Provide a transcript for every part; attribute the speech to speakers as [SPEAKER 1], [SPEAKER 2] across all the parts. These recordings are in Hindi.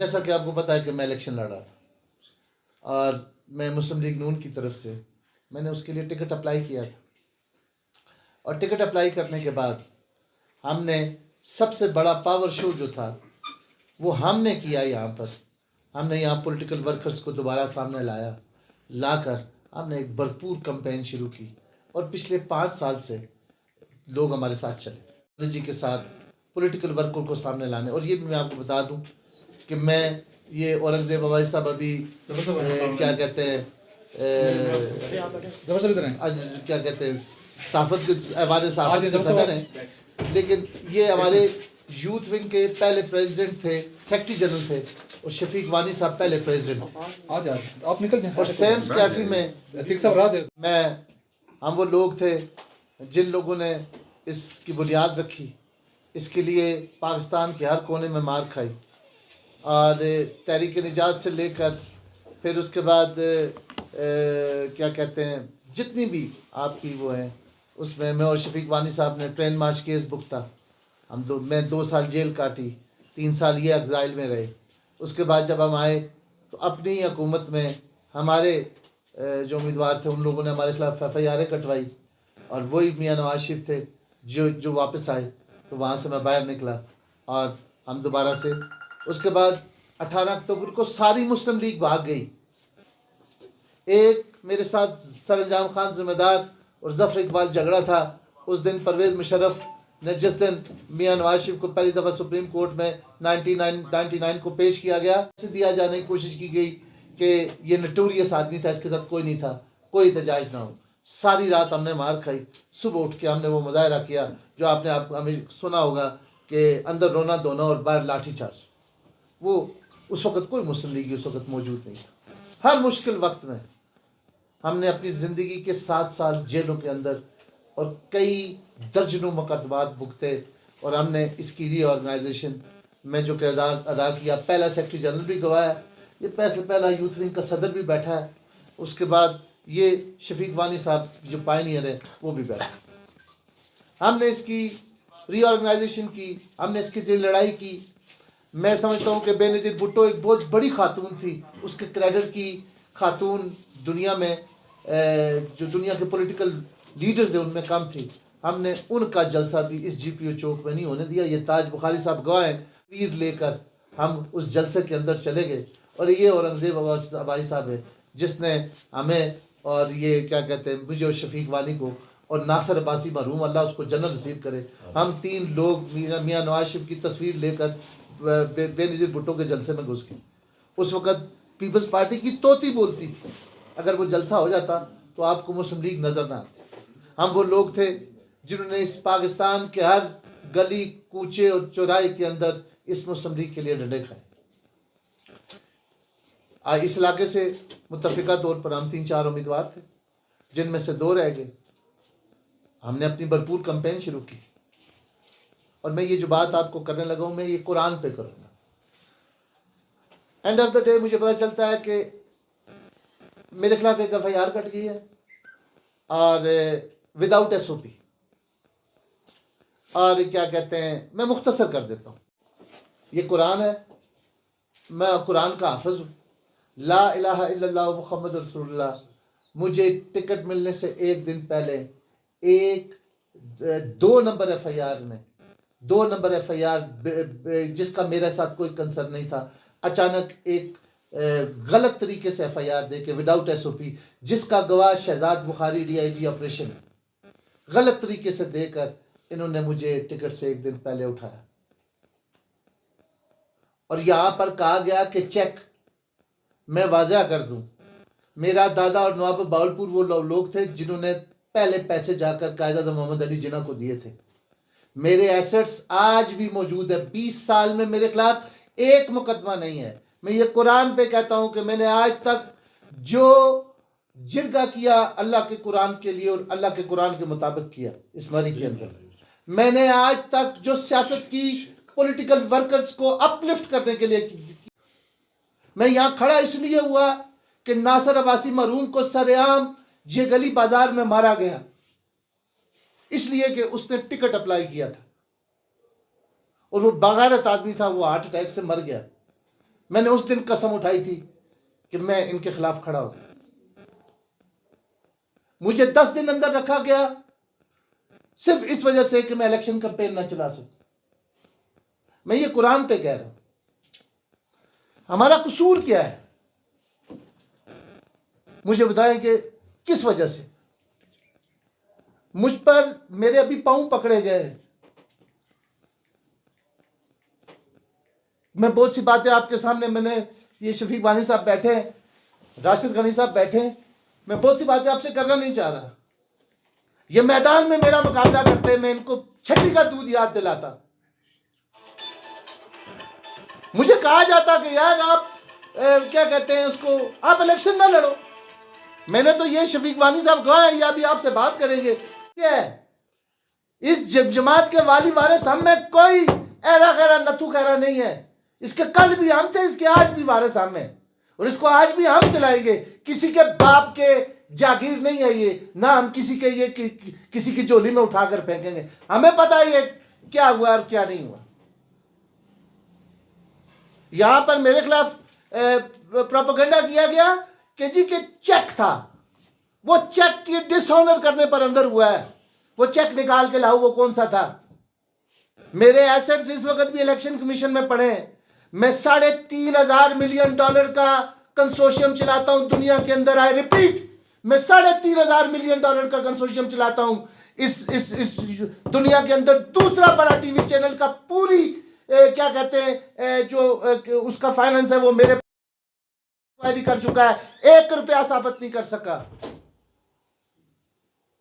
[SPEAKER 1] जैसा कि आपको पता है कि मैं इलेक्शन लड़ रहा था और मैं मुस्लिम लीग नून की तरफ से मैंने उसके लिए टिकट अप्लाई किया था। और टिकट अप्लाई करने के बाद हमने सबसे बड़ा पावर शो जो था वो हमने किया यहाँ पर। हमने यहाँ पॉलिटिकल वर्कर्स को दोबारा सामने लाकर हमने एक भरपूर कैंपेन शुरू की और पिछले 5 साल से लोग हमारे साथ चले जी के साथ पॉलिटिकल वर्कर को सामने लाने। और ये भी मैं आपको बता दूं कि मैं ये औरंगजेब अवाई साहब अभी क्या कहते हैं क्या कहते हैं साफत के हमारे साफत के सदर हैं, लेकिन ये हमारे यूथ विंग के पहले प्रेसिडेंट थे, सेक्रेटरी जनरल थे और शफीक वानी साहब पहले प्रेसिडेंट थे।
[SPEAKER 2] आप निकल जाए।
[SPEAKER 1] और सैम्स कैफी में हम वो लोग थे जिन लोगों ने इसकी बुनियाद रखी, इसके लिए पाकिस्तान के हर कोने में मार खाई और तहरीक निजात से लेकर फिर उसके बाद क्या कहते हैं जितनी भी आपकी वो हैं उसमें मैं और शफीक वानी साहब ने ट्रेन मार्च केस बुक था। मैं 2 साल जेल काटी, 3 साल ये एग्जाइल में रहे। उसके बाद जब हम आए तो अपनी हुकूमत में हमारे जो उम्मीदवार थे उन लोगों ने हमारे खिलाफ FIR कटवाई और वही मियाँ नवाज शरीफ थे जो वापस आए। तो वहाँ से मैं बाहर निकला और हम दोबारा से उसके बाद 18 अक्टूबर को सारी मुस्लिम लीग भाग गई। एक मेरे साथ सरअंजाम खान जिम्मेदार और जफर इकबाल झगड़ा था। उस दिन परवेज़ मुशर्रफ ने जिस दिन मियाँ नवाज शरीफ को पहली दफ़ा सुप्रीम कोर्ट में 99 को पेश किया गया, दिया जाने की कोशिश की गई कि ये नटोरियस आदमी था, इसके साथ कोई नहीं था, कोई एहतजाज ना हो। सारी रात हमने मार खाई, सुबह उठ के हमने वो मुजाहरा किया जो आपने हमें सुना होगा कि अंदर रोना धोना और बाहर लाठी चार्ज। वो उस वक़्त कोई मुस्लिम लीग उस वक़्त मौजूद नहीं था। हर मुश्किल वक्त में हमने अपनी ज़िंदगी के 7 साल जेलों के अंदर और कई दर्जनों मुकदमात भुगते और हमने इसकी रीऑर्गेनाइजेशन में जो किरदार अदा किया। पहला सेक्रेटरी जनरल भी गवाया, ये पहला यूथ विंग का सदर भी बैठा है, उसके बाद ये शफीक वानी साहब जो पायनियर है वो भी बैठा। हमने इसकी रीऑर्गेनाइजेशन की, हमने इसके लिए लड़ाई की। मैं समझता हूँ कि बेनज़ीर भुट्टो एक बहुत बड़ी खातून थी, उसके कैडर की खातून दुनिया में जो दुनिया के पॉलिटिकल लीडर्स हैं उनमें कम थी। हमने उनका जलसा भी इस GPO चौक में नहीं होने दिया। ये ताज बुखारी साहब गवाह हैं, वीर लेकर हम उस जलसे के अंदर चले गए। और ये औरंगजेब अवाई साहब है जिसने हमें और ये क्या कहते हैं मुझे और शफीक वानी को और नासिर अब्बासी मरहूम अल्लाह उसको जन्नत नसीब करे, हम 3 लोग मियाँ नवाज शरीफ की तस्वीर लेकर बेनज़ीर भुट्टो के जलसे में घुस गए। उस वक़्त पीपल्स पार्टी की तोती बोलती थी, अगर वो जलसा हो जाता तो आपको मुस्लिम लीग नज़र ना आती। हम वो लोग थे जिन्होंने इस पाकिस्तान के हर गली कूचे और चौराहे के अंदर इस मुस्लिम लीग के लिए डंडे खाए। इस इलाके से मुत्तफ़िका तौर पर हम 3-4 उम्मीदवार थे जिनमें से 2 रह गए। हमने अपनी भरपूर कैंपेन शुरू की और मैं ये जो बात आपको करने लगा हूँ मैं ये कुरान पे करूँगा। एंड ऑफ द डे मुझे पता चलता है कि मेरे खिलाफ एक FIR कट गई है और विदाउट SOP। और क्या कहते हैं, मैं मुख्तसर कर देता हूँ, ये कुरान है, मैं कुरान का हाफिज हूँ। ला इलाहा इल्लल्लाह मुहम्मद रसूलुल्लाह। मुझे टिकट मिलने से 1 दिन पहले 2 नंबर FIR में 2 नंबर FIR जिसका मेरे साथ कोई कंसर्न नहीं था, अचानक एक गलत तरीके से FIR दे के विदाउट SOP, जिसका गवाह शहजाद बुखारी DIG ऑपरेशन, गलत तरीके से देकर इन्होंने मुझे टिकट से 1 दिन पहले उठाया। और यहाँ पर कहा गया कि चेक, मैं वाज़ह कर दूं, मेरा दादा और नवाब बावलपुर वो लोग थे जिन्होंने पहले पैसे जाकर कायदा मोहम्मद अली जिन्ना को दिए थे। मेरे एसेट्स आज भी मौजूद है। 20 साल में मेरे खिलाफ एक मुकदमा नहीं है। मैं ये कुरान पे कहता हूं कि मैंने आज तक जो जिरगा किया अल्लाह के कुरान के लिए और अल्लाह के कुरान के मुताबिक किया इस मरी के अंदर। मैंने आज तक जो सियासत की पॉलिटिकल वर्कर्स को अपलिफ्ट करने के लिए की। मैं यहाँ खड़ा इसलिए हुआ कि नासिर अब्बासी मरहूम को सरेआम ये गली बाजार में मारा गया, इसलिए कि उसने टिकट अप्लाई किया था और वो बगारत आदमी था, वो हार्ट अटैक से मर गया। मैंने उस दिन कसम उठाई थी कि मैं इनके खिलाफ खड़ा हूं। मुझे 10 दिन अंदर रखा गया सिर्फ इस वजह से कि मैं इलेक्शन कैंपेन ना चला सकूं। मैं ये कुरान पे कह रहा हूं। हमारा कसूर क्या है? मुझे बताएं कि किस वजह से मुझ पर मेरे अभी पांव पकड़े गए हैं। मैं बहुत सी बातें आपके सामने, मैंने ये शफीक वानी साहब बैठे, राशिद गनी साहब बैठे, मैं बहुत सी बातें आपसे करना नहीं चाह रहा। ये मैदान में मेरा मुकाबला करते मैं इनको छठी का दूध याद दिलाता। मुझे कहा जाता कि यार आप क्या कहते हैं उसको, आप इलेक्शन ना लड़ो। मैंने तो ये शफीक वानी साहब कहा है, या भी आपसे बात करेंगे, क्या है इस जमात के वाली वारिस हम में कोई ऐरा गैरा नथु खैरा नहीं है। इसके कल भी हम थे, इसके आज भी वारिस हम हैं और इसको आज भी हम चलाएंगे। किसी के बाप के जागीर नहीं है ये, ना हम किसी के ये किसी की झोली में उठाकर फेंकेंगे। हमें पता है ये क्या हुआ और क्या नहीं हुआ। यहां पर मेरे खिलाफ प्रोपेगेंडा किया गया कि जी के चेक था, वो चेक की डिसऑनर करने पर अंदर हुआ है। वो चेक निकाल के लाओ, वो कौन सा था? मेरे एसेट्स इस वक्त भी इलेक्शन कमीशन में पड़े हैं। मैं $3.5 मिलियन का कंसोर्शियम चलाता हूं दुनिया के अंदर। आई रिपीट, मैं $3.5 मिलियन का कंसोर्शियम चलाता हूं इस दुनिया के अंदर। दूसरा बड़ा टीवी चैनल का पूरी क्या कहते हैं जो उसका फाइनेंस है वो मेरे कर चुका है। 1 रुपया साबित नहीं कर सका।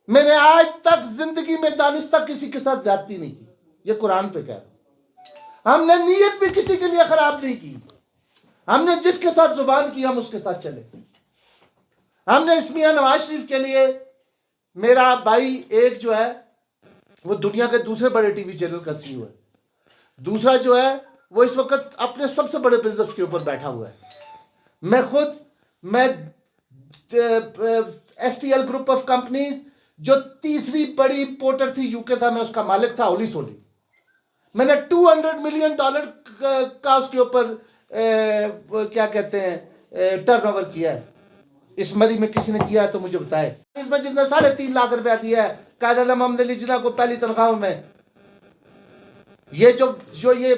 [SPEAKER 1] मैंने आज तक जिंदगी में दानिस्ता किसी के साथ ज्यादती नहीं की। ये कुरान पे कह रहा। हमने नीयत भी किसी के लिए खराब नहीं की। हमने जिसके साथ जुबान की हम उसके साथ चले। हमने इस मियां नवाज शरीफ के लिए, मेरा भाई एक जो है वो दुनिया के दूसरे बड़े टीवी चैनल का CEO है, दूसरा जो है वो इस वक्त अपने सबसे बड़े बिजनेस के ऊपर बैठा हुआ है। मैं STL ग्रुप ऑफ कंपनीज जो तीसरी बड़ी इंपोर्टर थी यूके था, मैं उसका मालिक था, होली सोली। मैंने $200 मिलियन का उसके ऊपर क्या कहते हैं टर्नओवर किया है। इस मरी में किसी ने किया है तो मुझे बताए। इसमें जिसने $3.5 लाख रुपया दिया है कायद आज़म मोहम्मद अली जिन्ना को पहली तनख्वाह में, ये जो ये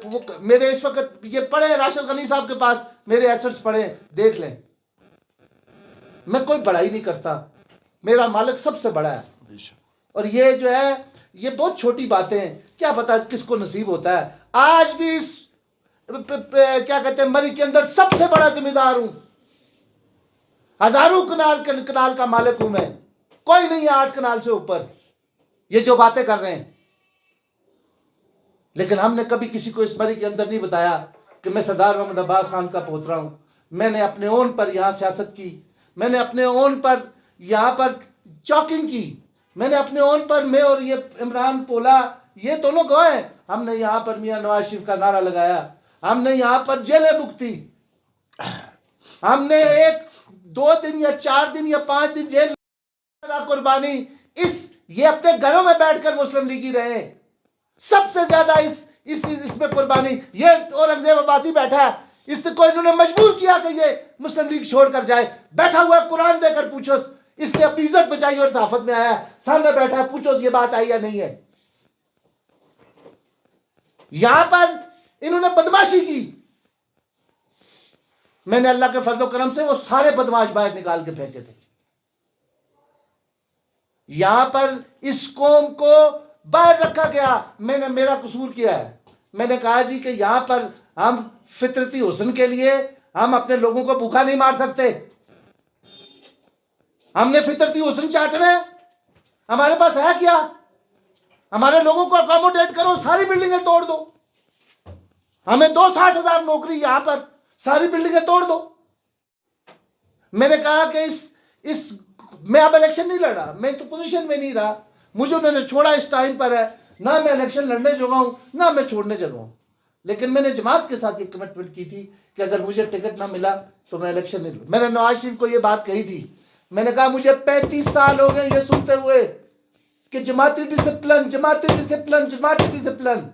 [SPEAKER 1] वो मेरे इस वक्त ये पड़े राशिद गनी साहब के पास, मेरे एसेट्स पड़े, देख लें। मैं कोई बड़ाई नहीं करता, मेरा मालिक सबसे बड़ा है। और ये जो है ये बहुत छोटी बातें हैं, क्या पता किसको नसीब होता है। आज भी इस क्या कहते हैं मरी के अंदर सबसे बड़ा जिम्मेदार हूं। हजारों कनाल का मालिक हूं मैं, कोई नहीं है 8 कनाल से ऊपर। ये जो बातें कर रहे हैं, लेकिन हमने कभी किसी को इस मरी के अंदर नहीं बताया कि मैं सरदार मोहम्मद अब्बास खान का पोतरा हूं। मैंने अपने ओन पर यहां सियासत की, मैंने अपने ओन पर यहां पर चॉकिंग की, मैंने अपने ओन पर, मैं और ये इमरान पोला ये दोनों गए हैं। हमने यहां पर मियां नवाज शरीफ का नारा लगाया, हमने यहां पर जेलें भुगती, हमने 1-2 दिन या 4 दिन या 5 दिन जेल कुर्बानी। ये अपने घरों में बैठकर मुस्लिम लीगी रहे, सबसे ज्यादा इसमें कुर्बानी ये औरंगजेब अब्बासी बैठा है, इसको इन्होंने मजबूर किया कि ये मुस्लिम लीग छोड़कर जाए। बैठा हुआ कुरान देकर पूछो, इसने अपनी इज्जत बचाई और सहाफत में आया, सामने बैठा है, पूछो ये बात आई या नहीं है। यहां पर इन्होंने बदमाशी की, मैंने अल्लाह के फजल करम से वो सारे बदमाश बाहर निकाल के फेंके थे। यहां पर इस कौम को बाहर रखा गया, मैंने मेरा कसूर किया है। मैंने कहा जी कि यहां पर हम फितरती हुस्न के लिए हम अपने लोगों को भूखा नहीं मार सकते। हमने फितरती हुस्न चाटना है, हमारे पास है क्या? हमारे लोगों को अकोमोडेट करो, सारी बिल्डिंगें तोड़ दो। हमें 60,000 नौकरी यहां पर, सारी बिल्डिंगें तोड़ दो। मैंने कहा कि इस मैं अब इलेक्शन नहीं लड़ा, मैं तो पोजीशन में नहीं रहा, मुझे उन्होंने छोड़ा इस टाइम पर है। ना मैं इलेक्शन लड़ने जगह हूं, ना मैं छोड़ने जगह हूं। लेकिन मैंने जमात के साथ ये कमिटमेंट की थी कि अगर मुझे टिकट ना मिला तो मैं इलेक्शन नहीं लूँ। मैंने नवाज शरीफ को ये बात कही थी, मैंने कहा मुझे 35 साल हो गए ये सुनते हुए कि जमाती डिसिप्लिन, जमाती डिसिप्लिन, जमाती डिसिप्लिन।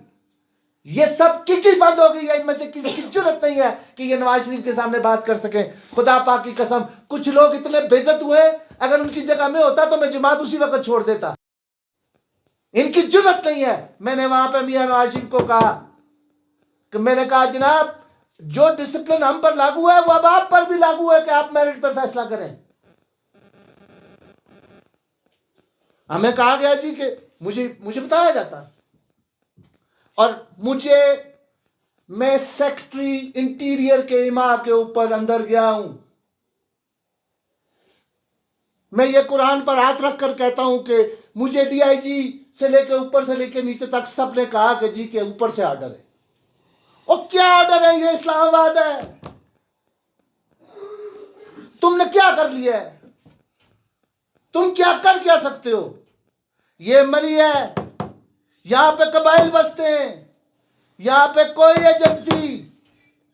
[SPEAKER 1] ये सब की बंद हो गई है। इनमें से किसी की जरूरत नहीं है कि ये नवाज शरीफ के सामने बात कर सके। खुदा पाक की कसम, कुछ लोग इतने बेइज्जत हुए, अगर उनकी जगह में होता तो मैं जमात उसी वक्त छोड़ देता। इनकी जरूरत नहीं है। मैंने वहां पे मियां नवाज शरीफ को कहा कि मैंने कहा जनाब, जो डिसिप्लिन हम पर लागू है वो अब आप पर भी लागू है कि आप मेरिट पर फैसला करें। हमें कहा गया जी कि मुझे बताया जाता, और मैं सेक्रेटरी इंटीरियर के इमा के ऊपर अंदर गया हूं। मैं ये कुरान पर हाथ रखकर कहता हूं कि मुझे डीआईजी से लेकर ऊपर से लेकर नीचे तक सब ने कहा कि जी के ऊपर से ऑर्डर है। और क्या ऑर्डर है? ये इस्लामाबाद है। तुमने क्या कर लिया है? तुम क्या सकते हो? ये मरी है, यहां पे कबाइल बसते हैं, यहां पे कोई एजेंसी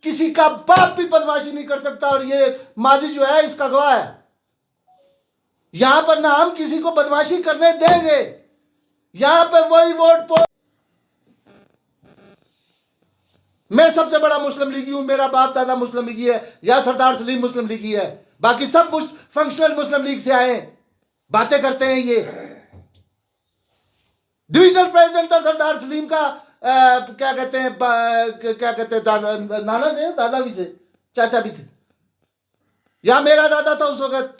[SPEAKER 1] किसी का बाप भी बदमाशी नहीं कर सकता, और ये माजी जो है इसका गवाह है। यहां पर ना हम किसी को बदमाशी करने देंगे। यहां पे वही वोट मैं सबसे बड़ा मुस्लिम लीगी हूं, मेरा बाप दादा मुस्लिम लीगी है, या सरदार सलीम मुस्लिम लीगी है, बाकी सब फंक्शनल मुस्लिम लीग से आए, बातें करते हैं। ये डिविजनल प्रेसिडेंट था सरदार सलीम का, क्या कहते हैं नाना से, दादा भी से, चाचा भी थे, या मेरा दादा था उस वक्त।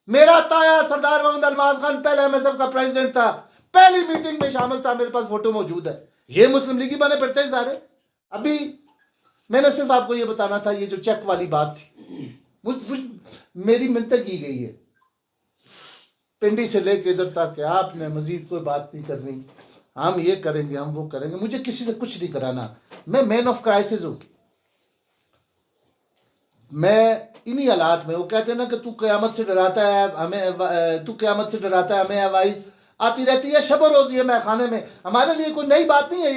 [SPEAKER 1] मेरा ताया सरदार मोहम्मद अल्माज खान पहले एमएसएफ का प्रेसिडेंट था, पहली मीटिंग में शामिल था, मेरे पास फोटो मौजूद है। ये मुस्लिम लीगी बने फिरते हैं सारे। अभी मैंने सिर्फ आपको ये बताना था, ये जो चेक वाली बात थी, मेरी मिन्नत की गई है पिंडी से लेके इधर तक कि आपने मजीद कोई बात नहीं करनी, हम ये करेंगे, हम वो करेंगे। मुझे किसी से कुछ नहीं कराना। मैं मैन ऑफ क्राइसिस हूं। मैं इन्हीं हालात में, वो कहते हैं ना कि तू क़यामत से डराता है हमें, तू क़यामत से डराता है हमें आवाज़ आती रहती है शब रोज़ ये मैखाने में। हमारे लिए कोई नई बात नहीं है।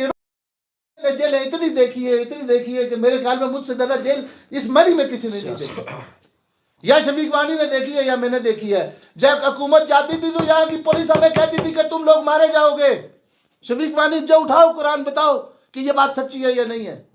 [SPEAKER 1] ये जेल इतनी देखी है कि मेरे ख्याल में मुझसे ज़्यादा जेल इस मरी में किसी ने नहीं देखी। या शफीक वानी ने देखी है या मैंने देखी है। जब हुकूमत जाती थी तो यहाँ की पुलिस हमें कहती थी कि तुम लोग मारे जाओगे। शफीक वानी जो उठाओ कुरान बताओ कि ये बात सच्ची है या नहीं है।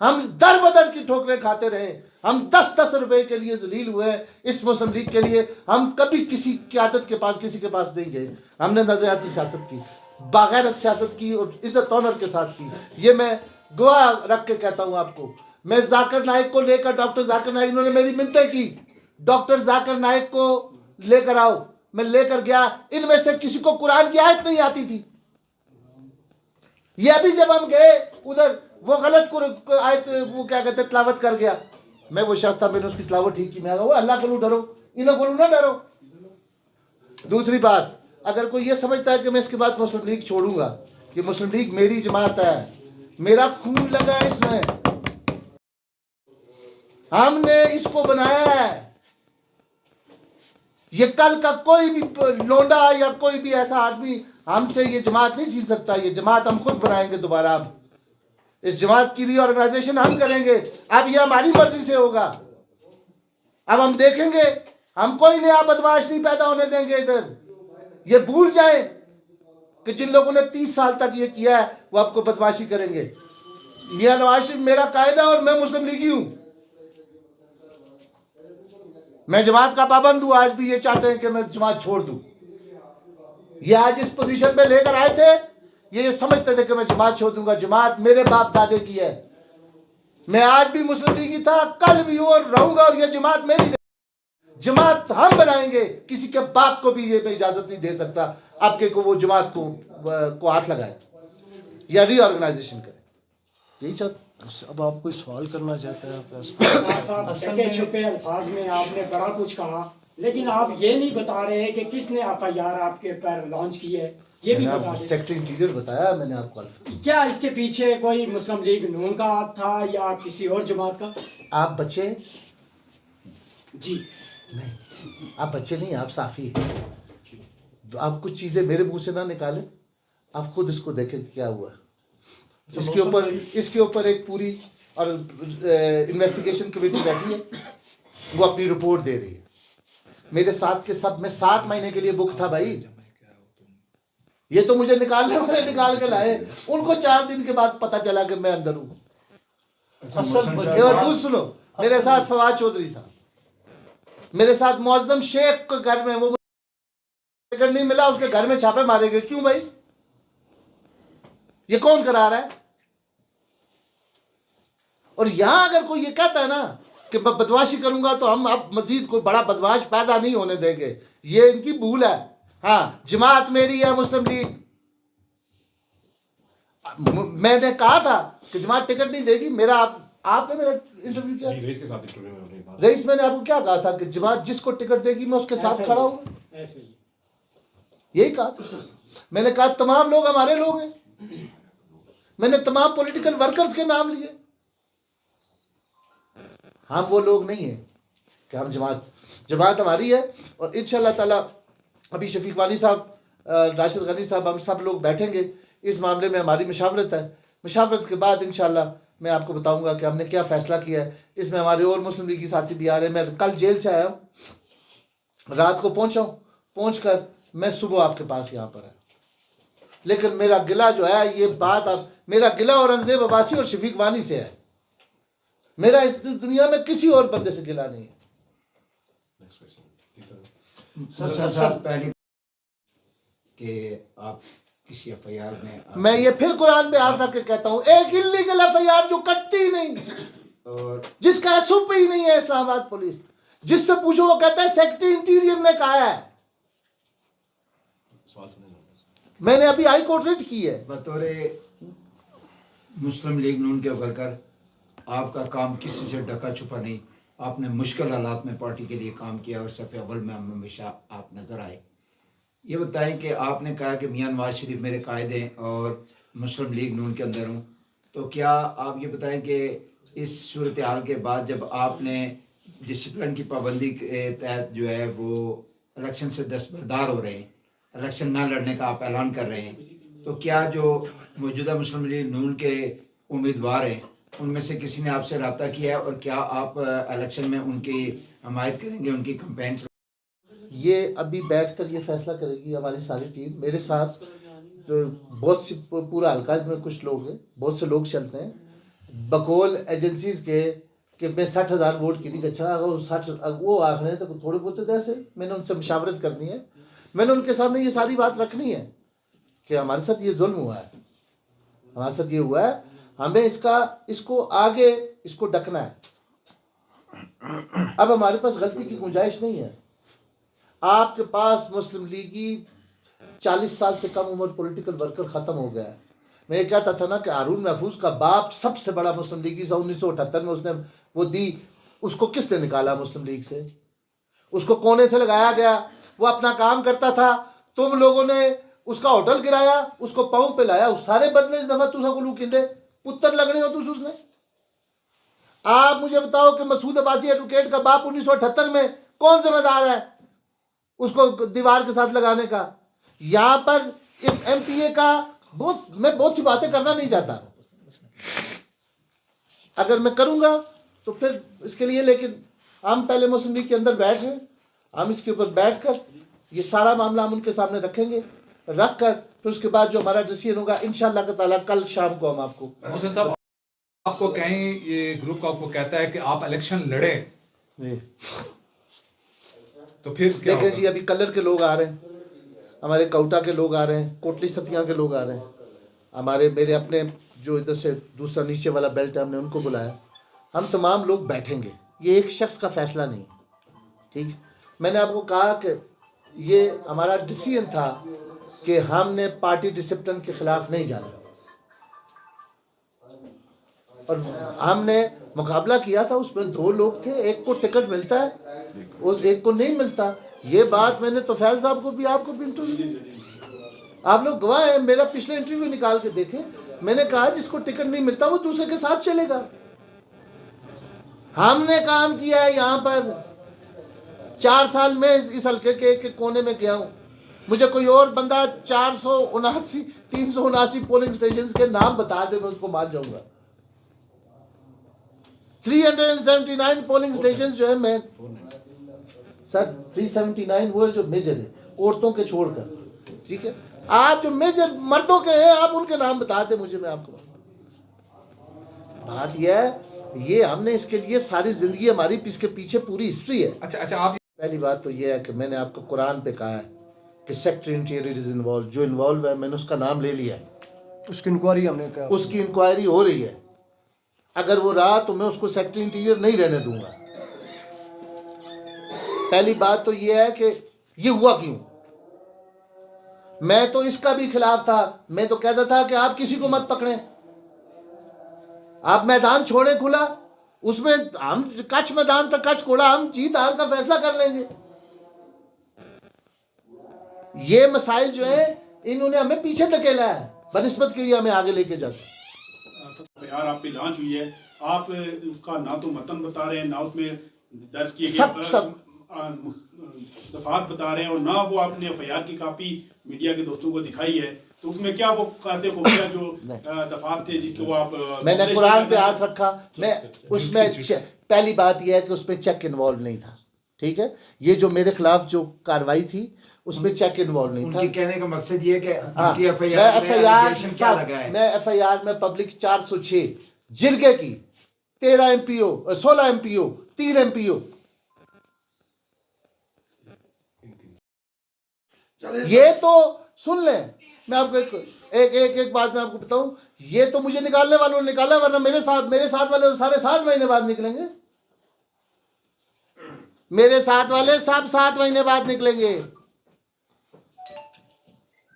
[SPEAKER 1] हम दर बदर की ठोकरें खाते रहे, हम 10-10 रुपए के लिए जलील हुए इस मुस्लिम लीग के लिए। हम कभी किसी क़यादत के पास, किसी के पास नहीं गए। हमने नजरियाती सियासत की, बागैरत सियासत की और इज्जत ऑनर के साथ की। ये मैं गवाह रख के कहता हूँ आपको। मैं जाकिर नाइक को लेकर, डॉक्टर जाकिर नाइक, उन्होंने मेरी मिन्नतें की, डॉक्टर जाकिर नाइक को लेकर आओ। मैं लेकर गया। इनमें से किसी को कुरान की आयत नहीं आती थी। ये अभी जब हम गए उधर, वो गलत आयत, वो क्या कहते, तिलावत कर गया। मैं वो शख्स था, मैंने उसकी तिलावत ठीक की। मैं वो अल्लाह को डरो, इन्हें को ना डरो। दूसरी बात, अगर कोई ये समझता है कि मैं इसके बाद मुस्लिम लीग छोड़ूंगा, कि मुस्लिम लीग मेरी जमात है, मेरा खून लगा है इसमें, हमने इसको बनाया है। ये कल का कोई भी लोंडा या कोई भी ऐसा आदमी हमसे ये जमात नहीं छीन सकता। ये जमात हम खुद बनाएंगे दोबारा। अब इस जमात की रीऑर्गेनाइजेशन हम करेंगे। अब ये हमारी मर्जी से होगा। अब हम देखेंगे, हम कोई नया बदमाश नहीं पैदा होने देंगे इधर। ये भूल जाएं कि जिन लोगों ने 30 साल तक ये किया है वो आपको बदमाशी करेंगे। ये नवाज शरीफ मेरा कायदा और मैं मुस्लिम लीगी हूं। मैं जमात का पाबंद हूं। आज भी ये चाहते हैं कि मैं जमात छोड़ दूं। ये आज इस पोजीशन पे लेकर आए थे, ये समझते थे कि मैं जमात छोड़ दूंगा। जमात मेरे बाप दादे की है। मैं आज भी मुस्लिम लीगी था, कल भी हूं और रहूंगा, और ये जमात मेरी जमात हम बनाएंगे। किसी के बाप को भी ये मैं इजाजत नहीं दे सकता आपके को वो जमात को हाथ लगाए या रीऑर्गेनाइजेशन करे। यही सब।
[SPEAKER 2] अब आप कोई सवाल करना चाहते हैं?
[SPEAKER 3] छुपे अल्फाज में आपने बड़ा कुछ कहा, लेकिन आप ये नहीं बता रहे कि किसने एफआईआर आपके पर लॉन्च की है। ये भी बता दें।
[SPEAKER 1] सेक्रेटरी इंटीरियर बताया मैंने आपको।
[SPEAKER 3] क्या इसके पीछे कोई मुस्लिम लीग नून का हाथ था या किसी और जमात का?
[SPEAKER 1] आप बच्चे
[SPEAKER 3] जी
[SPEAKER 1] नहीं, आप बच्चे नहीं, आप साफी हैं। आप कुछ चीजें मेरे मुंह से ना निकालें। आप खुद इसको देखें कि क्या हुआ। इसके ऊपर एक पूरी और इन्वेस्टिगेशन कमेटी बैठी है, वो अपनी रिपोर्ट दे रही है। मेरे साथ के सब, मैं 7 महीने के लिए बुक था भाई। ये तो मुझे निकालने वाले निकाल के लाए, उनको 4 दिन के बाद पता चला कि मैं अंदर हूँ। और दूध सुनो, मेरे साथ फवाद चौधरी था, मेरे साथ मुअज्जम शेख के घर में, वो टिकट नहीं मिला, उसके घर में छापे मारे गए। क्यों भाई? ये कौन करा रहा है? और यहां अगर कोई ये कहता है ना कि मैं बदमाशी करूंगा तो हम अब मजीद कोई बड़ा बदमाश पैदा नहीं होने देंगे, ये इनकी भूल है। हाँ, जमात मेरी है, मुस्लिम लीग। मैंने कहा था कि जमात टिकट नहीं देगी। मेरा आपने मेरा इंटरव्यू किया
[SPEAKER 4] रईस के साथ इंटरव्यू में अपनी बात।
[SPEAKER 1] रईस, मैंने आपको क्या कहा था कि जमात जिसको टिकट देगी मैं उसके साथ खड़ा हूँ,
[SPEAKER 3] ऐसे ही
[SPEAKER 1] यही कहा था। मैंने कहा तमाम लोग हमारे लोग हैं, मैंने तमाम पॉलिटिकल वर्कर्स के नाम लिए। हम वो लोग नहीं है कि हम जमात हमारी है। और इंशाअल्लाह ताला अभी शफीक वानी साहब, राशिद गनी साहब, हम सब लोग बैठेंगे, इस मामले में हमारी मशावरत है। मशावरत के बाद इंशाअल्लाह मैं आपको बताऊंगा कि हमने क्या फ़ैसला किया है। इसमें हमारे और मुस्लिम लीग के साथी भी आ रहे हैं। मैं कल जेल से आया हूँ, रात को पहुँचा हूँ, पहुँच कर मैं सुबह आपके पास यहाँ पर है। लेकिन मेरा गिला जो है, ये बात आप, मेरा गिला औरंगजेब अब्बासी और शफीक वानी से है। मेरा इस दुनिया में किसी और बंदे से गिला नहीं है।
[SPEAKER 5] सर पहले कि आप किसी एफआईआर में,
[SPEAKER 1] मैं ये फिर कुरान में हाथ रख के कहता हूँ, एक इल्लीगल एफआईआर जो कटती ही नहीं,
[SPEAKER 5] और
[SPEAKER 1] जिसका एसओपी ही नहीं है इस्लामाबाद पुलिस, जिससे पूछो वो कहता है सेक्रेटरी इंटीरियर ने कहा है। मैंने अभी हाई कोर्ट रिट की है।
[SPEAKER 5] बतौर मुस्लिम लीग नून के वर्कर आपका काम किसी से ढका छुपा नहीं, आपने मुश्किल हालात में पार्टी के लिए काम किया और सफ़े अव्वल में हमेशा आप नज़र आए। ये बताएं कि आपने कहा कि मियां नवाज शरीफ मेरे कायद हैं और मुस्लिम लीग नून के अंदर हूँ, तो क्या आप ये बताएं कि इस सूरत हाल के बाद जब आपने डिसिप्लिन की पाबंदी के तहत जो है वो इलेक्शन से दस्तबरदार हो रहे हैं, इलेक्शन ना लड़ने का आप ऐलान कर रहे हैं, तो क्या जो मौजूदा मुस्लिम लीग नून के उम्मीदवार हैं उनमें से किसी ने आपसे रब्ता किया है और क्या आप इलेक्शन में उनकी हमायत करेंगे, उनकी कैंपेन?
[SPEAKER 1] ये अभी बैठकर ये फैसला करेगी हमारी सारी टीम। मेरे साथ तो बहुत सी पूरा हल्का में कुछ लोग हैं, बहुत से लोग चलते हैं बकौल एजेंसीज के कि मैं 60,000 वोट की नहीं। अच्छा, अगर 60 वो आख रहे हैं तो थोड़े बहुत तो ऐसे मैंने उनसे मुशावरत करनी है। मैंने उनके सामने ये सारी बात रखनी है कि हमारे साथ ये जुल्म हुआ है, हमारे साथ ये हुआ है, हमें इसको आगे इसको ढकना है। अब हमारे पास गलती की गुंजाइश नहीं है। आपके पास मुस्लिम लीगी 40 साल से कम उम्र पॉलिटिकल वर्कर ख़त्म हो गया है। मैं ये कहता था ना कि हारून महफूज का बाप सबसे बड़ा मुस्लिम लीगी था। 1978 में उसने वो दी, उसको किसने निकाला मुस्लिम लीग से? उसको कोने से लगाया गया, वो अपना काम करता था, तुम लोगों ने उसका होटल गिराया, उसको पाँव पे लाया, उस सारे बदले इस दफ़ा तुझा को लूकिंदे पुत्र लगने हो तुझ उसने। आप मुझे बताओ कि मसूद अब्बासी एडवोकेट का बाप 1978 में कौन जिम्मेदार है उसको दीवार के साथ लगाने का? यहाँ पर एमपीए का मैं बहुत सी बातें करना नहीं चाहता, अगर मैं करूँगा तो फिर इसके लिए, लेकिन हम पहले मुस्लिम लीग के अंदर बैठ हैं, हम इसके ऊपर बैठकर ये सारा मामला हम उनके सामने रखेंगे, रख कर फिर उसके बाद जो हमारा डिसीजन होगा इंशाअल्लाह ताला कल शाम को हम आपको।
[SPEAKER 6] मोहसिन साहब, आपको कहीं ये ग्रुप आपको कहता है कि आप इलेक्शन लड़े, तो फिर क्या
[SPEAKER 1] देखें जी, अभी कलर के लोग आ रहे हैं, हमारे कौटा के लोग आ रहे हैं, कोटली सतिया के लोग आ रहे हैं, हमारे मेरे अपने जो इधर से दूसरा नीचे वाला बेल्ट है, हमने उनको बुलाया। हम तमाम लोग बैठेंगे, ये एक शख्स का फैसला नहीं, ठीक। मैंने आपको कहा कि ये हमारा डिसीजन था कि हमने पार्टी डिसिप्लिन के खिलाफ नहीं जाना, और हमने मुकाबला किया था। उसमें 2 लोग थे, एक को टिकट मिलता है, उस एक को नहीं मिलता। ये बात मैंने तो फैल साहब को भी, आपको भी इंटरव्यू, आप लोग गवाह हैं, मेरा पिछले इंटरव्यू निकाल के देखें। मैंने कहा जिसको टिकट नहीं मिलता वो दूसरे के साथ चलेगा। हमने काम किया है यहाँ पर 4 साल में, इस हल्के के कोने में गया हूँ। मुझे कोई और बंदा 379 पोलिंग स्टेशन के नाम बता दे, मैं उसको मान जाऊंगा। 379 पोलिंग स्टेशन जो है, मैं सर 379 वो है जो मेजर है, औरतों के छोड़कर, ठीक है। आप जो मेजर मर्दों के हैं आप उनके नाम बताते मुझे, मैं आपको बात यह है, ये हमने इसके लिए सारी जिंदगी हमारी इसके पीछे पूरी हिस्ट्री है।
[SPEAKER 6] अच्छा आप
[SPEAKER 1] पहली बात तो ये है कि मैंने आपको कुरान पे कहा है कि सेक्रेटरी इंटीरियर इज इन्वॉल्व, जो इन्वॉल्व है मैंने उसका नाम ले लिया है,
[SPEAKER 2] उसकी इंक्वायरी हमने कहा,
[SPEAKER 1] उसकी इंक्वायरी हो रही है। अगर वो रहा तो मैं उसको सेक्रेटरी इंटीरियर नहीं रहने दूंगा। पहली बात तो ये है कि ये हुआ क्यों। मैं तो इसका भी खिलाफ था, मैं तो कहता था कि आप किसी को मत पकड़ें, आप मैदान छोड़े खुला, उसमें हम कच्छ मैदान तक कच्छ कोड़ा, हम जीत हार का फैसला कर लेंगे। ये मसाइल जो है इन्होंने हमें पीछे धकेला है बनिस्बत के लिए हमें आगे लेके जाते।
[SPEAKER 4] यार आप पे जांच हुई है, आप उसका ना तो मतन बता रहे हैं, ना उसमें दर्ज किए
[SPEAKER 1] सब
[SPEAKER 4] दफात बता रहे हैं, और ना वो आपने एफआईआर की कॉपी मीडिया के दोस्तों को दिखाई है। तो उसमें क्या वो कैसे खुफिया जो दफात थे जिसको वो आप
[SPEAKER 1] मैंने कुरान पे हाथ रखा, मैं उसमें पहली बात यह है कि उसमें चेक इन्वॉल्व नहीं था, ठीक है। ये जो मेरे खिलाफ जो कार्रवाई थी उसमें चेक इन्वॉल्व नहीं था।
[SPEAKER 5] उनके कहने का मकसद ये है कि
[SPEAKER 1] मैं एफआईआर में पब्लिक 406 जिरगे की, 13 एमपीओ, 16 एमपीओ, 3 एमपीओ, ये तो सुन लें। मैं आपको एक बात मैं आपको बताऊं, ये तो मुझे निकालने वालों ने निकाला, वरना मेरे साथ वाले सारे 7 महीने बाद निकलेंगे, मेरे साथ वाले सब 7 महीने बाद निकलेंगे।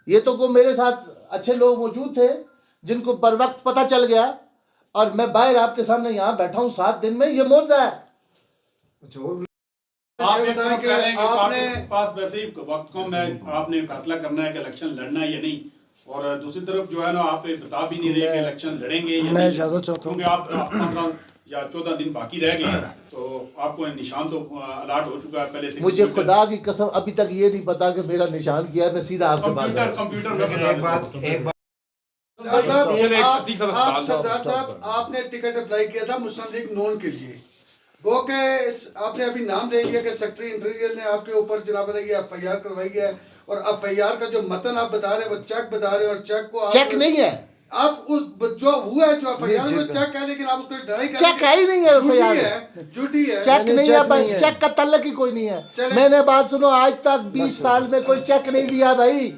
[SPEAKER 1] ये तो को मेरे साथ अच्छे लोग मौजूद थे जिनको बर वक्त पता चल गया, और मैं बाहर आपके सामने यहाँ बैठा हूँ 7 दिन में, ये मौजूद है।
[SPEAKER 4] आप ये बताएं कि आपने पास वैसे ही वक्त को मैं आपने फैसला करना है कि इलेक्शन लड़ना है या नहीं, और दूसरी तरफ जो है ना आप बता भी नहीं रहे कि इलेक्शन लड़ेंगे या
[SPEAKER 2] मैं
[SPEAKER 4] नहीं,
[SPEAKER 2] इजाजत चाहता हूं,
[SPEAKER 4] क्योंकि आप 15 या 14 दिन बाकी रह गए, तो आपको निशान तो अलर्ट हो चुका है पहले से।
[SPEAKER 1] मुझे खुदा की कसम अभी तक ये नहीं पता कि मेरा निशान क्या है, मैं सीधा आपके पास आया।
[SPEAKER 4] कंप्यूटर में
[SPEAKER 5] एक बात
[SPEAKER 7] आप सरदार साहब आपने टिकट अप्लाई किया था मुस्लिम लीग नून के लिए, वो के आपने अभी नाम ले लिया कि सेक्रेटरी इंटीरियर ने आपके ऊपर जनाब एफआईआर करवाई है, और एफआईआर का जो मतन आप बता रहे हैं वो चेक बता रहे हैं, और चेक को
[SPEAKER 1] चेक नहीं है,
[SPEAKER 7] आप उस जो हुआ है जो एफआईआर में चेक है, लेकिन आप उसको डराई कर
[SPEAKER 1] चेक है ही नहीं है एफआईआर,
[SPEAKER 7] झूठी है,
[SPEAKER 1] चेक नहीं है भाई, चेक का तल्लक ही कोई नहीं है। मैंने बात सुनो, आज तक 20 साल में कोई चेक नहीं दिया भाई।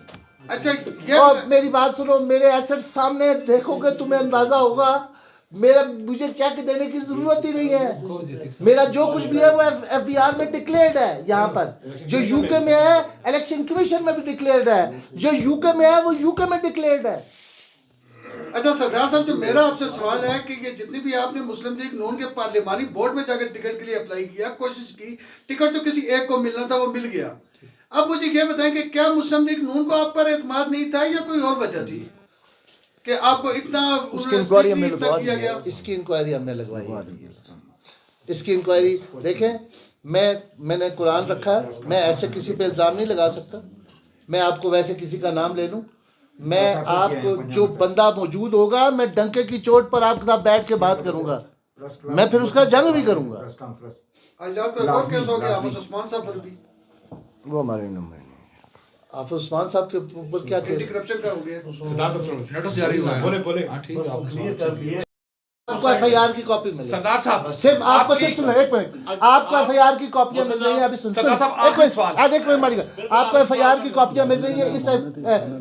[SPEAKER 7] अच्छा
[SPEAKER 1] और मेरी बात सुनो, मेरे एसेट सामने देखोगे तुम्हें अंदाजा होगा, मुझे चेक देने की जरूरत ही नहीं है। मेरा जो कुछ भी है वो एफबीआर में डिक्लेयर्ड है, यहाँ पर जो यूके में है इलेक्शन कमीशन में भी डिक्लेयर्ड है, जो यूके में है वो यूके में डिक्लेयर्ड है।
[SPEAKER 7] अच्छा सरदार साहब, जो मेरा आपसे सवाल है कि ये जितनी भी आपने मुस्लिम लीग नून के पार्लिमानी बोर्ड में जाकर टिकट के लिए अप्लाई किया, कोशिश की, टिकट तो किसी एक को मिलना था, वो मिल गया। अब मुझे ये बताएं कि क्या मुस्लिम लीग नून को आप पर एतमाद नहीं था या कोई और वजह थी कि आपको इतना
[SPEAKER 2] उसकी इंक्वायरी हमने
[SPEAKER 7] इतना
[SPEAKER 2] लगवा
[SPEAKER 7] किया
[SPEAKER 2] दी
[SPEAKER 7] गया?
[SPEAKER 1] इसकी इंक्वायरी हमने लगवाई है, इसकी इंक्वायरी देखें। मैंने कुरान रखा है, मैं ऐसे किसी पे इल्ज़ाम नहीं लगा सकता, मैं आपको वैसे किसी का नाम ले लूँ, मैं आपको जो बंदा मौजूद होगा मैं डंके की चोट पर आपके साथ बैठ के बात करूंगा, मैं फिर उसका जंग भी करूंगा।
[SPEAKER 7] आजाद को एक और केस हो गया हाफिज उस्मान साहब पर भी,
[SPEAKER 2] वो हमारे नंबर नहीं।
[SPEAKER 1] हाफिज उस्मान साहब के ऊपर क्या केस?
[SPEAKER 7] करप्शन का हो गया।
[SPEAKER 6] नोटिस जारी हुआ है, बोले हां ठीक है।
[SPEAKER 1] आपको एफआईआर की कॉपी मिल
[SPEAKER 6] सरदार साहब
[SPEAKER 1] सिर्फ आपको सिर्फ सुनो, एक मिनट, आपको एफआईआर की कॉपियां मिल रही हैं अभी, सुन
[SPEAKER 6] सरदार साहब,
[SPEAKER 1] एक मिनट, आज एक मिनट मारिएगा, आपको एफआईआर की कॉपियां मिल रही है। इस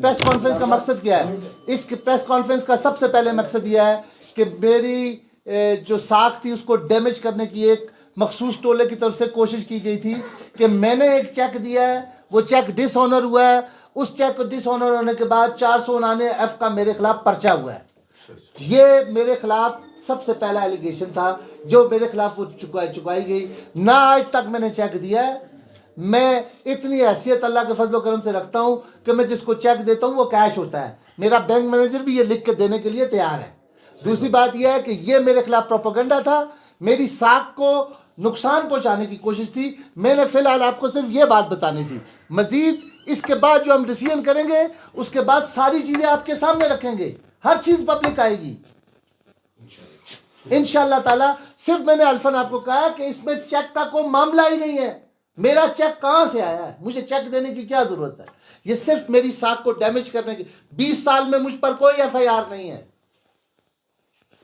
[SPEAKER 1] प्रेस कॉन्फ्रेंस का मकसद क्या है? इस प्रेस कॉन्फ्रेंस का सबसे पहले मकसद यह है कि मेरी जो साख थी उसको डैमेज करने की एक मखसूस टोले की तरफ से कोशिश की गई थी कि मैंने एक चेक दिया है, वो चेक डिसऑनर हुआ है, उस चेक को डिसऑनर होने के बाद 499F का मेरे खिलाफ पर्चा हुआ है। ये मेरे खिलाफ सबसे पहला एलिगेशन था जो मेरे खिलाफ वो चुकाई गई ना। आज तक मैंने चेक दिया है, मैं इतनी हैसियत अल्लाह के फजल करम से रखता हूँ कि मैं जिसको चेक देता हूँ वो कैश होता है। मेरा बैंक मैनेजर भी ये लिख के देने के लिए तैयार है। दूसरी बात यह है कि ये मेरे खिलाफ प्रोपेगेंडा था, मेरी साख को नुकसान पहुंचाने की कोशिश थी। मैंने फिलहाल आपको सिर्फ ये बात बतानी थी, मजीद इसके बाद जो हम डिसीजन करेंगे उसके बाद सारी चीज़ें आपके सामने रखेंगे, हर चीज़ पब्लिक आएगी इंशाअल्लाह ताला। सिर्फ मैंने अल्फन आपको कहा कि इसमें चेक का कोई मामला ही नहीं है। मेरा चेक कहाँ से आया है, मुझे चेक देने की क्या ज़रूरत है? ये सिर्फ मेरी साख को डैमेज करने की। 20 साल में मुझ पर कोई FIR नहीं है।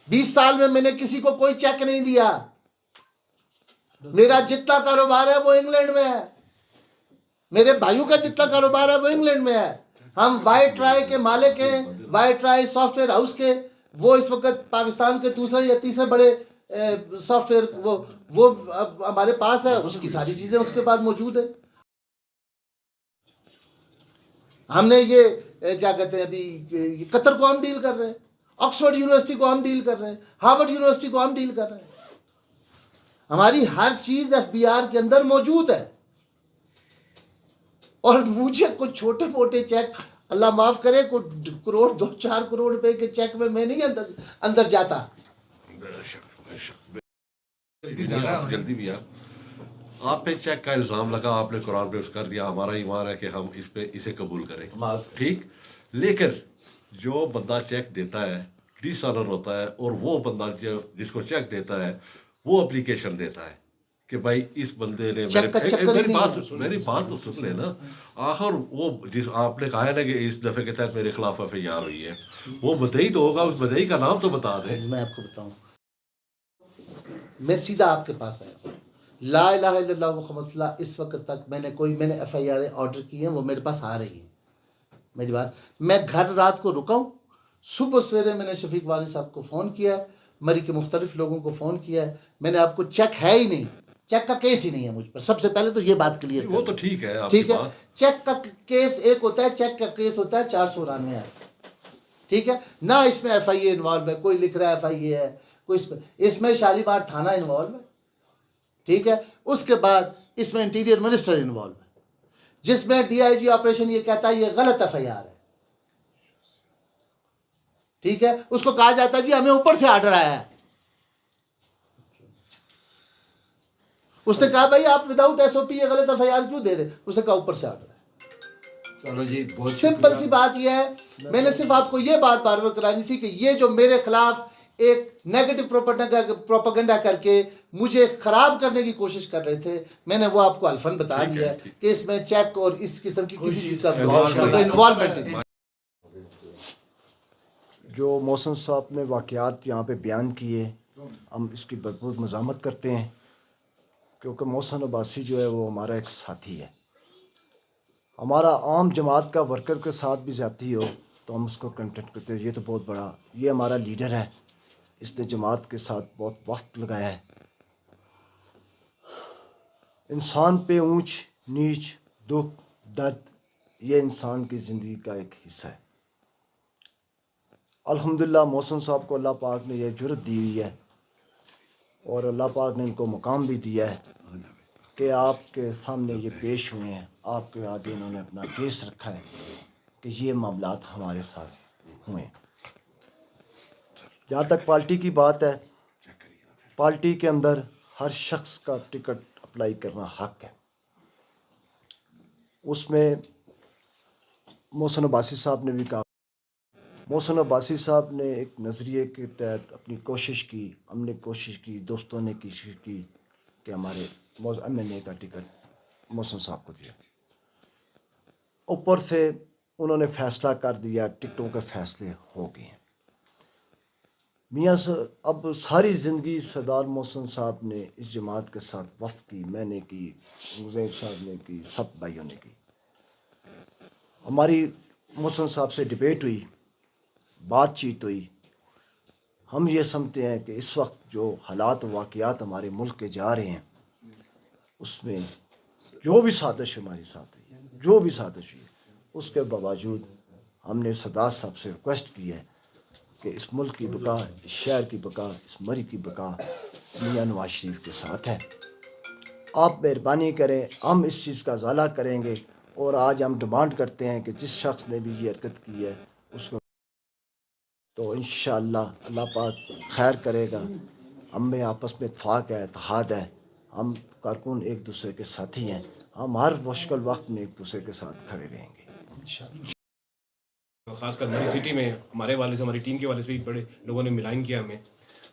[SPEAKER 1] 20 साल में मैंने किसी को कोई चेक नहीं दिया। मेरा जितना कारोबार है वो इंग्लैंड में है, मेरे भाइयों का जितना कारोबार है वो इंग्लैंड में है। हम वाई-ट्राई के मालिक हैं, वाई-ट्राई सॉफ्टवेयर हाउस के। वो इस वक्त पाकिस्तान के दूसरे या तीसरे बड़े सॉफ्टवेयर वो अब हमारे पास है, उसकी सारी चीजें उसके पास मौजूद है। हमने ये क्या कहते हैं, अभी कतर को हम डील कर रहे हैं, ऑक्सफोर्ड यूनिवर्सिटी को हम डील कर रहे हैं, हार्वर्ड यूनिवर्सिटी को हम डील कर रहे हैं। हमारी हर चीज FBR के अंदर मौजूद है। और मुझे कुछ छोटे मोटे चेक, अल्लाह माफ करे, कुछ करोड़ 2-4 करोड़ रुपए के चेक में मैं नहीं अंदर जाता।
[SPEAKER 8] जल्दी भी आप पे चेक का इल्ज़ाम लगा, आपने कुरान पे कर दिया, हमारा ईमान है कि हम इसे कबूल करें, ठीक। लेकिन जो बंदा चेक देता है डिसऑनर होता है, और वो बंदा जिसको चेक देता है वो एप्लीकेशन देता है कि भाई इस बंदे ने मेरी बात तो सुन लेना। आखिर वो जिस आपने कहा है ना कि इस दफ़े के तहत मेरे खिलाफ FIR हुई है, वो मदई तो होगा, उस मदई का नाम तो बता दें।
[SPEAKER 1] मैं आपको बताऊं, मैं सीधा आपके पास आया। ला इलाहा इल्लल्लाह मुहम्मद रसूलुल्लाह, इस वक्त तक मैंने FIR ऑर्डर की है, वो मेरे पास आ रही है। मेरी बात, मैं घर रात को रुका हूँ, सुबह सवेरे मैंने शफीक वाली साहब को फ़ोन किया, मरी के मुख्तलिफ लोगों को फ़ोन किया। मैंने आपको चेक है ही नहीं, चेक का केस ही नहीं है मुझ पर। सबसे पहले तो ये बात क्लियर,
[SPEAKER 8] वो तो ठीक है,
[SPEAKER 1] ठीक है। चेक का केस एक होता है, चेक का केस होता है 494, ठीक है ना। इसमें FIA इन्वॉल्व है, कोई लिख रहा है FIA है, कोई इसमें शालीमार थाना इन्वॉल्व है, ठीक है। उसके बाद इसमें इंटीरियर मिनिस्टर इन्वॉल्व है, जिसमें DIG ऑपरेशन ये कहता है ये गलत FIR है, ठीक है। उसको कहा जाता है जी हमें ऊपर से ऑर्डर आया है। उसने कहा भाई आप विदाउट SOP ये गलत FIR क्यों दे रहे? उसने कहा ऊपर से ऑर्डर है।
[SPEAKER 5] चलो जी, बहुत
[SPEAKER 1] सिंपल सी बात यह है। मैंने सिर्फ आपको ये बात बार बार करानी थी कि ये जो मेरे खिलाफ एक नेगेटिव प्रोपेगेंडा करके मुझे खराब करने की कोशिश कर रहे थे, मैंने वो आपको अल्फन बता दिया है कि इसमें चेक और इस किस्म की किसी चीज का इन्वॉल्वमेंट नहीं।
[SPEAKER 2] जो मोहसिन साहब ने वाक़यात यहाँ पे बयान किए, हम इसकी भरपूर मज़ामत करते हैं, क्योंकि मोहसिन अब्बासी जो है वो हमारा एक साथी है। हमारा आम जमात का वर्कर के साथ भी ज़्यादती हो तो हम उसको कंटेक्ट करते हैं, ये तो बहुत बड़ा, ये हमारा लीडर है, इसने जमात के साथ बहुत वक्त लगाया है। इंसान पे ऊंच नीच, दुख, दर्द, ये इंसान की ज़िंदगी का एक हिस्सा है। अल्हम्दुलिल्लाह मोहसिन साहब को अल्लाह पाक ने यह जुर्रत दी हुई है, और अल्लाह पाक ने इनको मुकाम भी दिया है कि आपके सामने ये पेश हुए हैं, आपके आगे इन्होंने अपना केस रखा है कि ये मामलात हमारे साथ हुए। जहाँ तक पार्टी की बात है, पार्टी के अंदर हर शख्स का टिकट अप्लाई करना हक है। उसमें मोहसिन अब्बासी साहब ने भी कहा, मोहसिन अब्बासी साहब ने एक नज़रिए के तहत अपनी कोशिश की, हमने कोशिश की, दोस्तों ने कोशिश की कि हमारे MNA का टिकट मोहसिन साहब को दिया। ऊपर से उन्होंने फ़ैसला कर दिया, टिकटों के फ़ैसले हो गए हैं। मियाँ अब सारी ज़िंदगी सरदार मोहसिन साहब ने इस जमात के साथ वफ़ की, मैंने की, मुज़ैब साहब ने की, सब भाइयों ने की। हमारी मोहसिन साहब से डिबेट हुई, बातचीत हुई। हम ये समझते हैं कि इस वक्त जो हालात वाक़यात हमारे मुल्क के जा रहे हैं, उसमें जो भी साजिश हमारे साथ हुई है, जो भी साजिश हुई है, उसके बावजूद हमने सरदार साहब से रिक्वेस्ट की है कि इस मुल्क की बका, इस शहर की बका, इस मरी की बका मियां नवाज शरीफ के साथ है। आप मेहरबानी करें, हम इस चीज़ का ज़ाला करेंगे, और आज हम डिमांड करते हैं कि जिस शख्स ने भी ये हरकत की है उसको तो इंशाअल्लाह अल्लाह पाक खैर करेगा। हम में आपस में इत्फाक है, इत्तेहाद है, हम कारकुन एक दूसरे के साथी हैं, हम हर मुश्किल वक्त में एक दूसरे के साथ खड़े रहेंगे।
[SPEAKER 9] ख़ासकर मरी सिटी में हमारे वाले से, हमारी टीम के वाले से भी बड़े लोगों ने मिलाइन किया हमें,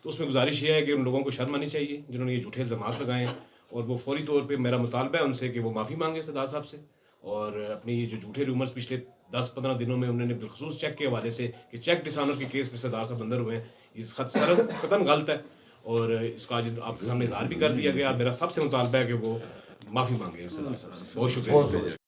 [SPEAKER 9] तो उसमें गुजारिश ये है कि उन लोगों को शर्म आनी चाहिए जिन्होंने ये झूठे इल्ज़ामात लगाए हैं, और वो फौरी तौर पे मेरा मुतालबा है उनसे कि वो माफ़ी मांगे सरदार साहब से, और अपनी ये जो झूठे रूमर्स पिछले 10-15 दिनों में उन्होंने बिलखसूस चेक के हवाले से कि चेक डिसऑनर के केस में सरदार साहब अंदर हुए हैं, इस कतन गलत है और इसको आज आपके सामने इजहार भी कर दिया गया। मेरा सबसे मुतालबा है कि वो माफ़ी मांगे सरदार साहब से। बहुत शुक्रिया।